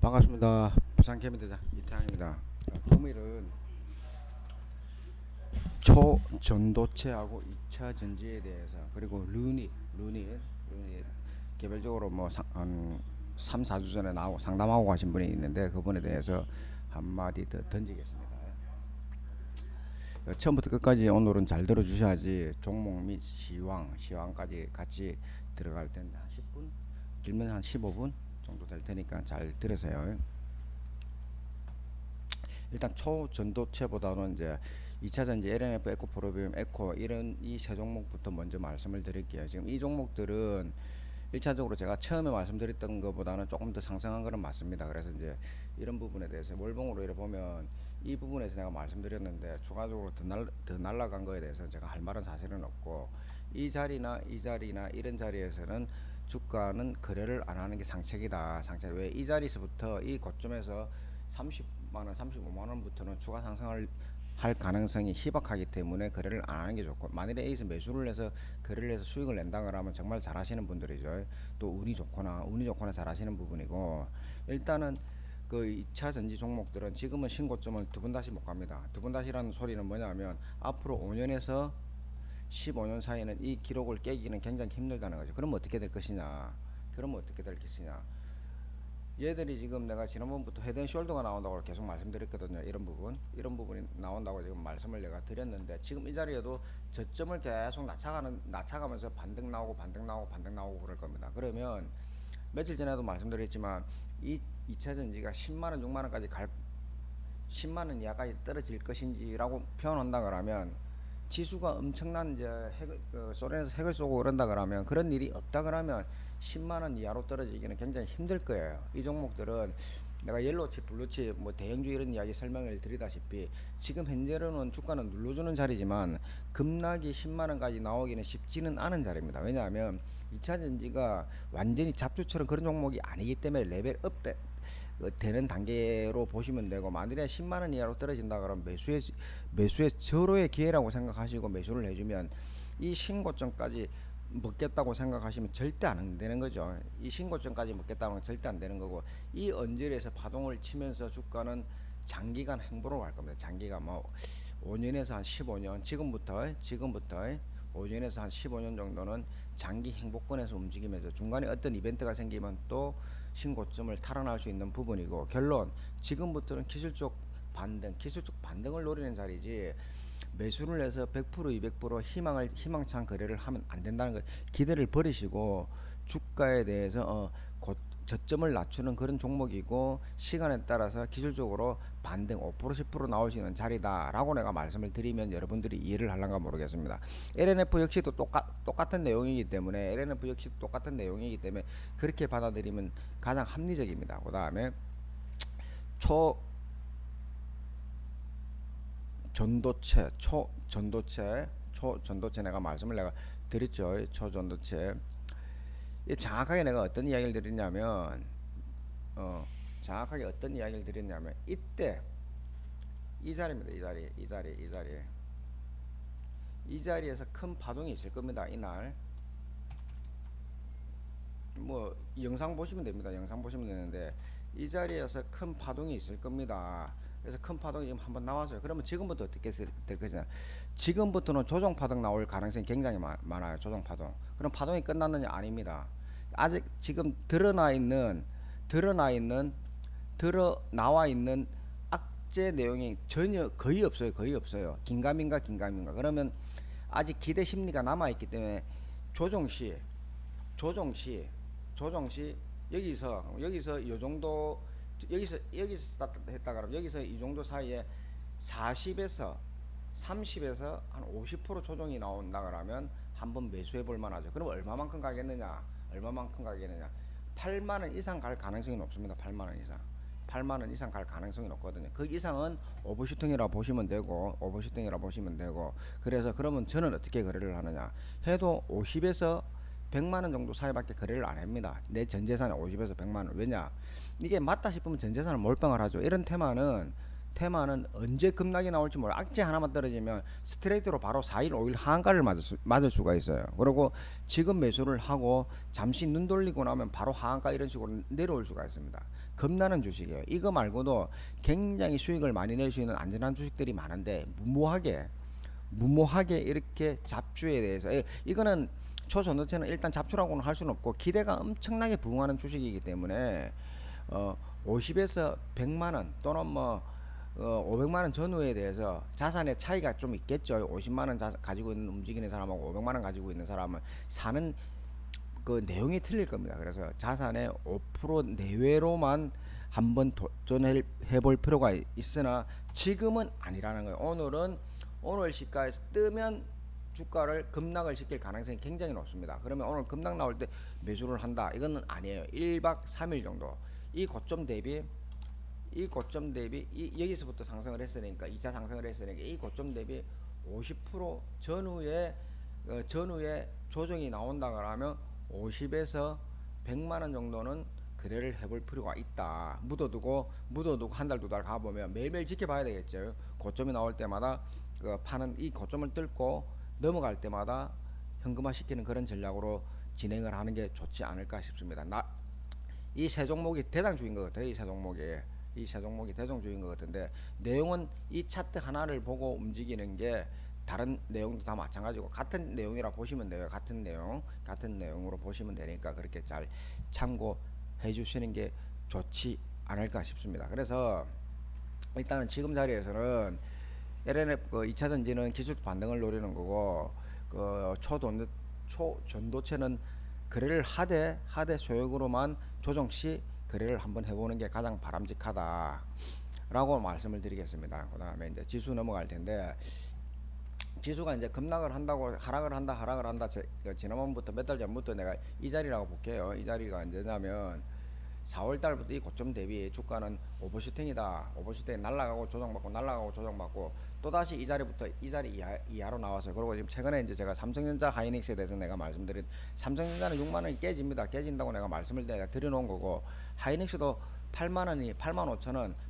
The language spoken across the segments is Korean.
반갑습니다. 부산 개미대장 이태양입니다. 금일은 초전도체하고 2차 전지에 대해서 그리고 루닛 개별적으로 한 3, 4주 전에 나오고 상담하고 가신 분이 있는데 그분에 대해서 한마디 더 던지겠습니다. 처음부터 끝까지 오늘은 잘 들어주셔야지 종목 및 시황까지 같이 들어갈 텐데 한 10분? 길면 한 15분 정도 될 테니까 잘 들으세요. 일단 초전도체보다는 이제 2차전지 LNF, 에코프로비움, 에코 이런 이 세 종목부터 먼저 말씀을 드릴게요. 지금 이 종목들은 1차적으로 제가 처음에 말씀드렸던 것보다는 조금 더 상승한 거는 맞습니다. 그래서 이제 이런 부분에 대해서 월봉으로 이렇게 보면 이 부분에서 내가 말씀드렸는데 추가적으로 더 날라간 거에 대해서 제가 할 말은 사실은 없고 이 자리나 이런 자리에서는 주가는 거래를 안 하는 게 상책이다. 상책. 왜 이 자리에서부터 이 고점에서 30만원, 35만원부터는 추가 상승을 할 가능성이 희박하기 때문에 거래를 안 하는 게 좋고, 만일에 여기서 매수를 해서 거래를 해서 수익을 낸다 그러면 정말 잘 하시는 분들이죠. 또 운이 좋거나 잘 하시는 부분이고, 일단은 그 2차 전지 종목들은 지금은 신고점을 두 번 다시 못 갑니다. 두 번 다시라는 소리는 뭐냐면 앞으로 5년에서 15년 사이에는 이 기록을 깨기는 굉장히 힘들다는 거죠. 그러면 어떻게 될 것이냐? 얘들이 지금 내가 지난번부터 헤드앤숄더가 나온다고 계속 말씀드렸거든요. 이런 부분이 나온다고 지금 말씀을 내가 드렸는데, 지금 이 자리에도 저점을 계속 낮춰가면서 반등 나오고 그럴 겁니다. 그러면 며칠 전에도 말씀드렸지만 이 2차 전지가 10만원, 6만원까지 10만원 이하까지 떨어질 것인지라고 표현한다 그러면, 지수가 엄청난 이제 소련에서 핵을 쏘고 그런다 그러면, 그런 일이 없다 그러면 10만원 이하로 떨어지기는 굉장히 힘들 거예요. 이 종목들은 내가 옐로칩, 블루칩, 대형주 이런 이야기 설명을 드리다시피 지금 현재로는 주가는 눌러주는 자리지만 급락이 10만원까지 나오기는 쉽지는 않은 자리입니다. 왜냐하면 2차 전지가 완전히 잡주처럼 그런 종목이 아니기 때문에 레벨업 되는 단계로 보시면 되고, 만일에 10만원 이하로 떨어진다 그러면 매수의 절호의 기회라고 생각하시고 매수를 해주면 이 신고점까지 먹겠다고 생각하시면 절대 안 되는 거죠. 이 신고점까지 먹겠다는 건 절대 안 되는 거고, 이 언저리에서 파동을 치면서 주가는 장기간 행보로 갈 겁니다. 장기간 5년에서 한 15년, 지금부터 5년에서 한 15년 정도는 장기 행보권에서 움직이면서 중간에 어떤 이벤트가 생기면 또 신고점을 탈환할 수 있는 부분이고, 결론 지금부터는 기술적 반등을 노리는 자리지, 매수를 해서 100% 200% 희망찬 거래를 하면 안 된다는 거, 기대를 버리시고 주가에 대해서 저점을 낮추는 그런 종목이고, 시간에 따라서 기술적으로 반등 5% 10% 나올 수 있는 자리다라고 내가 말씀을 드리면 여러분들이 이해를 하려는가 모르겠습니다. LNF 역시도 똑같은 내용이기 때문에 그렇게 받아들이면 가장 합리적입니다. 그 다음에 초 초전도체 내가 말씀을 드렸죠. 초전도체. 정확하게 내가 어떤 이야기를 드렸냐면, 이때 이 자리입니다. 이 자리에서 큰 파동이 있을 겁니다. 이날 영상 보시면 됩니다. 영상 보시면 되는데 이 자리에서 큰 파동이 있을 겁니다. 그래서 큰 파동이 지금 한번 나왔어요. 그러면 지금부터 어떻게 될 것이냐? 지금부터는 조정 파동 나올 가능성이 굉장히 많아요. 조정 파동. 그럼 파동이 끝났느냐? 아닙니다. 아직 지금 나와 있는 악재 내용이 거의 없어요. 긴가민가. 그러면 아직 기대 심리가 남아 있기 때문에 조정 시 여기서 이 정도, 여기서 스타트 했다 그러면 여기서 이 정도 사이에 40에서 30에서 한 50% 조정이 나온다 그러면 한번 매수해 볼 만하죠. 그럼 얼마만큼 가겠느냐? 8만원 이상 갈 가능성이 높습니다. 8만원 이상 갈 가능성이 높거든요. 그 이상은 오버슈팅이라 보시면 되고, 그래서 그러면 저는 어떻게 거래를 하느냐? 해도 50에서 100만원 정도 사이밖에 거래를 안 합니다. 내 전재산이 50에서 100만원. 왜냐? 이게 맞다 싶으면 전재산을 몰빵을 하죠. 이런 테마는 테마는 언제 급락이 나올지 몰라. 악재 하나만 떨어지면 스트레이트로 바로 4일 5일 하한가를 맞을 수가 있어요. 그리고 지금 매수를 하고 잠시 눈 돌리고 나면 바로 하한가 이런 식으로 내려올 수가 있습니다. 겁나는 주식이에요. 이거 말고도 굉장히 수익을 많이 낼 수 있는 안전한 주식들이 많은데 무모하게 이렇게 잡주에 대해서 이거는 초전도체는 일단 잡주라고는 할 수는 없고 기대가 엄청나게 부응하는 주식이기 때문에 50에서 100만원 또는 500만원 전후에 대해서 자산의 차이가 좀 있겠죠. 50만원 가지고 있는 움직이는 사람하고 500만원 가지고 있는 사람은 사는 그 내용이 틀릴 겁니다. 그래서 자산의 5% 내외로만 한번 도전해 볼 필요가 있으나 지금은 아니라는 거예요. 오늘 시가에서 뜨면 주가를 급락을 시킬 가능성이 굉장히 높습니다. 그러면 오늘 급락 나올 때 매수를 한다. 이거는 아니에요. 1박 3일 정도. 이 고점 대비 여기서부터 상승을 했으니까 2차 상승을 했으니까 이 고점 대비 50% 전후에 조정이 나온다 그러면 50에서 100만원 정도는 거래를 해볼 필요가 있다. 묻어두고 한 달 두 달 가보면 매일매일 지켜봐야 되겠죠. 고점이 나올 때마다 파는 이 고점을 뚫고 넘어갈 때마다 현금화 시키는 그런 전략으로 진행을 하는 게 좋지 않을까 싶습니다. 이 세 종목이 대장주인 것 같아요. 이 세 종목이 대장주인 것 같은데 내용은 이 차트 하나를 보고 움직이는 게 다른 내용도 다 마찬가지고 같은 내용이라 보시면 돼요. 같은 내용으로 보시면 되니까 그렇게 잘 참고해 주시는 게 좋지 않을까 싶습니다. 그래서 일단은 지금 자리에서는 LNF 2차 전지는 기술 반등을 노리는 거고 초전도체는 거래를 하되 소액으로만 조정시 거래를 한번 해보는 게 가장 바람직하다 라고 말씀을 드리겠습니다. 그 다음에 이제 지수 넘어갈 텐데 지수가 이제 급락을 한다고 하락을 한다 지난번부터 몇 달 전부터 내가 이 자리라고 볼게요. 이 자리가 언제냐면 4월달부터 이 고점 대비 주가는 오버슈팅이다. 오버슈팅 날라가고 조정받고 또다시 이 자리부터 이 자리 이하로 나와서 그리고 지금 최근에 이제 제가 삼성전자 하이닉스에 대해서 내가 말씀드린 삼성전자는 6만원이 깨진다고 내가 말씀을 내가 드려놓은 거고 하이닉스도 8만원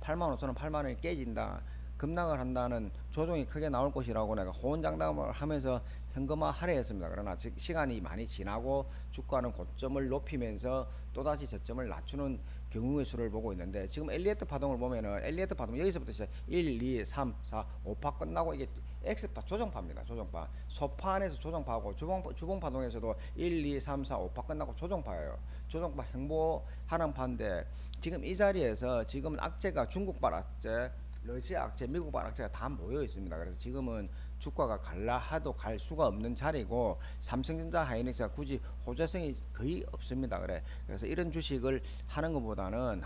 8만원이 깨진다. 급락을 한다는 조정이 크게 나올 것이라고 내가 호언장담을 하면서 현금화 할애했습니다. 그러나 시간이 많이 지나고 주가는 고점을 높이면서 또다시 저점을 낮추는 경우의 수를 보고 있는데 지금 엘리어트 파동을 보면은 엘리어트 파동 여기서부터 시작 1, 2, 3, 4, 5파 끝나고 이게 X파 조정파입니다. 조정파. 소파 안에서 조정파하고 주봉 파동에서도 1, 2, 3, 4, 5파 끝나고 조정파예요. 조정파 행보하는 파인데 지금 이 자리에서 지금 악재가 중국발 악재 러시아 악재, 미국발 악재가 다 모여 있습니다. 그래서 지금은 주가가 갈라 하도 갈 수가 없는 자리고 삼성전자 하이닉스가 굳이 호재성이 거의 없습니다. 그래서 이런 주식을 하는 것보다는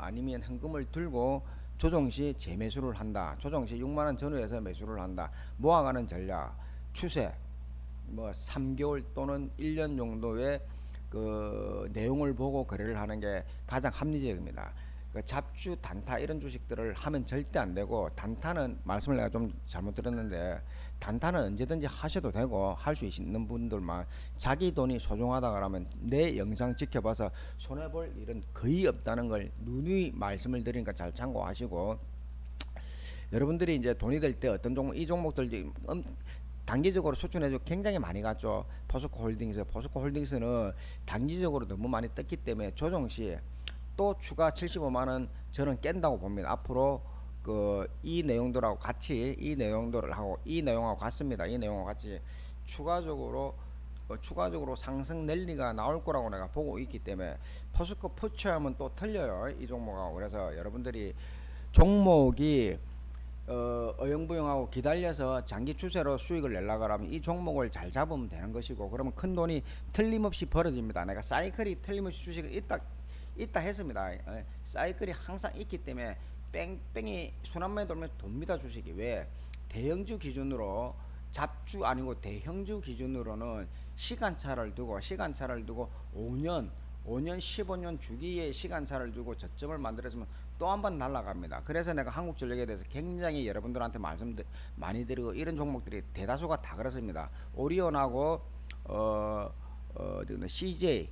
아니면 현금을 들고 조정시 재매수를 한다. 조정시 6만원 전후에서 매수를 한다. 모아가는 전략, 추세, 3개월 또는 1년 정도의 그 내용을 보고 거래를 하는 게 가장 합리적입니다. 잡주 단타 이런 주식들을 하면 절대 안 되고 단타는 말씀을 내가 좀 잘못 들었는데 단타는 언제든지 하셔도 되고 할 수 있는 분들만 자기 돈이 소중하다 그러면 내 영상 지켜봐서 손해볼 일은 거의 없다는 걸 누누이 말씀을 드리니까 잘 참고하시고 여러분들이 이제 돈이 될 때 어떤 종목 이 종목들 단기적으로 수준에도 굉장히 많이 갔죠. 포스코홀딩스는 단기적으로 너무 많이 떴기 때문에 조정시 또 추가 75만원 저는 깬다고 봅니다. 앞으로 이 내용들하고 같이 이 내용하고 같습니다. 이 내용하고 같이 추가적으로 상승 랠리가 나올 거라고 내가 보고 있기 때문에 포스코 푸처하면 또 틀려요. 이 종목하고. 그래서 여러분들이 종목이 어영부영하고 기다려서 장기 추세로 수익을 내려고 하면 이 종목을 잘 잡으면 되는 것이고 그러면 큰 돈이 틀림없이 벌어집니다. 내가 사이클이 틀림없이 주식을 있다 했습니다. 사이클이 항상 있기 때문에 뺑뺑이 순환만에 돌면 돕니다. 주식이. 왜? 대형주 기준으로 잡주 아니고 대형주 기준으로는 시간차를 두고 5년 15년 주기의 시간차를 두고 저점을 만들어주면 또 한 번 날아갑니다. 그래서 내가 한국전력에 대해서 굉장히 여러분들한테 말씀 많이 드리고 이런 종목들이 대다수가 다 그렇습니다. 오리온하고 CJ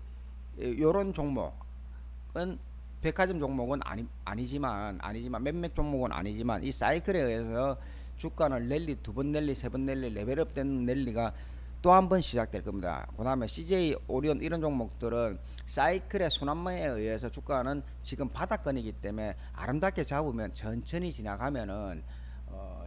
요런 종목은 백화점 종목은 아니지만 몇몇 종목은 아니지만 이 사이클에 의해서 주가는 랠리 두 번 랠리 세 번 랠리 레벨업 된 랠리가 또 한 번 시작될 겁니다. 그 다음에 CJ 오리온 이런 종목들은 사이클의 순환매에 의해서 주가는 지금 바닥권이기 때문에 아름답게 잡으면 천천히 지나가면은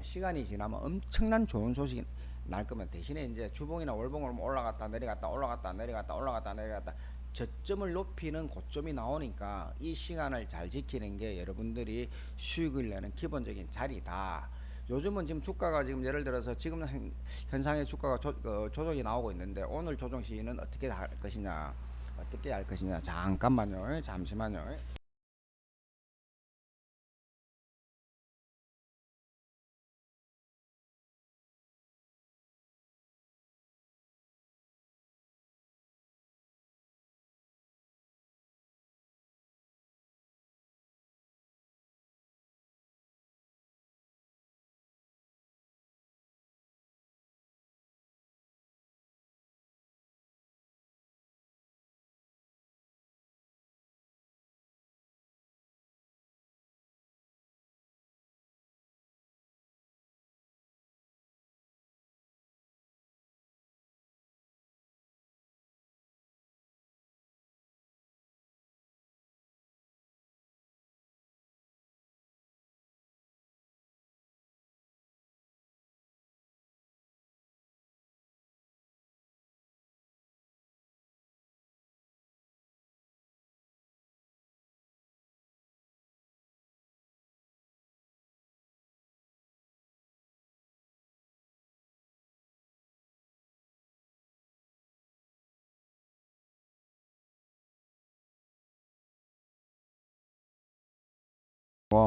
시간이 지나면 엄청난 좋은 소식이 날 거면 대신에 이제 주봉이나 월봉으로 올라갔다 내려갔다 올라갔다 내려갔다 올라갔다 내려갔다 저점을 높이는 고점이 나오니까 이 시간을 잘 지키는 게 여러분들이 수익을 내는 기본적인 자리다. 요즘은 지금 주가가 지금 예를 들어서 지금 현상의 주가가 조정이 나오고 있는데 오늘 조정 시기는 어떻게 할 것이냐, 어떻게 할 것이냐. 잠깐만요, 잠시만요.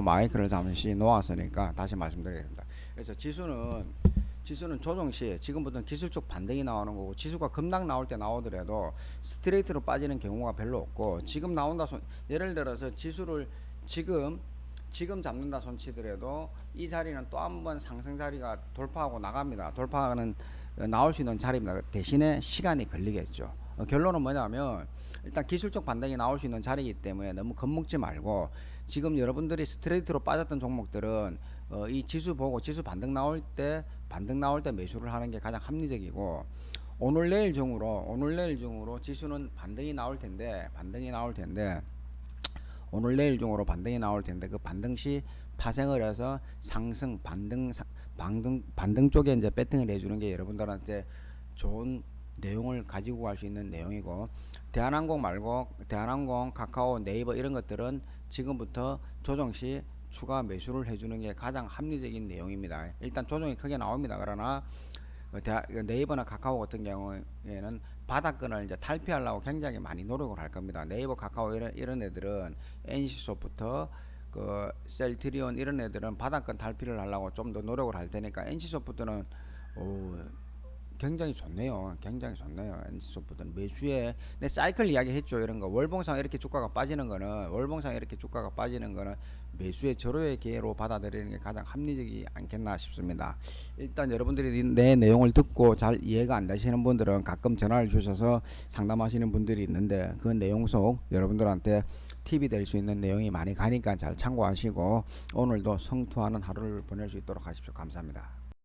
마이크를 잠시 놓았으니까 다시 말씀드리겠습니다. 그래서 지수는 조정 시 지금부터는 기술적 반등이 나오는 거고, 지수가 급락 나올 때 나오더라도 스트레이트로 빠지는 경우가 별로 없고, 지금 나온다 예를 들어서 지수를 지금 잡는다 손치더라도 이 자리는 또 한 번 상승 자리가 돌파하고 나갑니다. 돌파하는 나올 수 있는 자리입니다. 대신에 시간이 걸리겠죠. 결론은 뭐냐면 일단 기술적 반등이 나올 수 있는 자리이기 때문에 너무 겁먹지 말고, 지금 여러분들이 스트레이트로 빠졌던 종목들은 이 지수 보고 지수 반등 나올 때 매수를 하는 게 가장 합리적이고, 오늘 내일 중으로 지수는 오늘 내일 중으로 반등이 나올 텐데 그 반등 시 파생을 해서 상승 반등 쪽에 이제 배팅을 해주는 게 여러분들한테 좋은 내용을 가지고 갈 수 있는 내용이고, 대한항공 말고 대한항공, 카카오, 네이버 이런 것들은 지금부터 조정 시 추가 매수를 해주는 게 가장 합리적인 내용입니다. 일단 조정이 크게 나옵니다. 그러나 네이버나 카카오 같은 경우에는 바닥권을 이제 탈피하려고 굉장히 많이 노력을 할 겁니다. 네이버, 카카오 이런 애들은 NC소프트, 그 셀트리온 이런 애들은 바닥권 탈피를 하려고 좀 더 노력을 할 테니까, NC소프트는 굉장히 좋네요. 굉장히 좋네요. NC소프트는 매수에 내 사이클 이야기 했죠. 이런 거 월봉상 이렇게 주가가 빠지는 거는 매수의 절호의 기회로 받아들이는 게 가장 합리적이지 않겠나 싶습니다. 일단 여러분들이 내 내용을 듣고 잘 이해가 안 되시는 분들은 가끔 전화를 주셔서 상담하시는 분들이 있는데, 그 내용 속 여러분들한테 팁이 될 수 있는 내용이 많이 가니까 잘 참고하시고 오늘도 성투하는 하루를 보낼 수 있도록 하십시오. 감사합니다.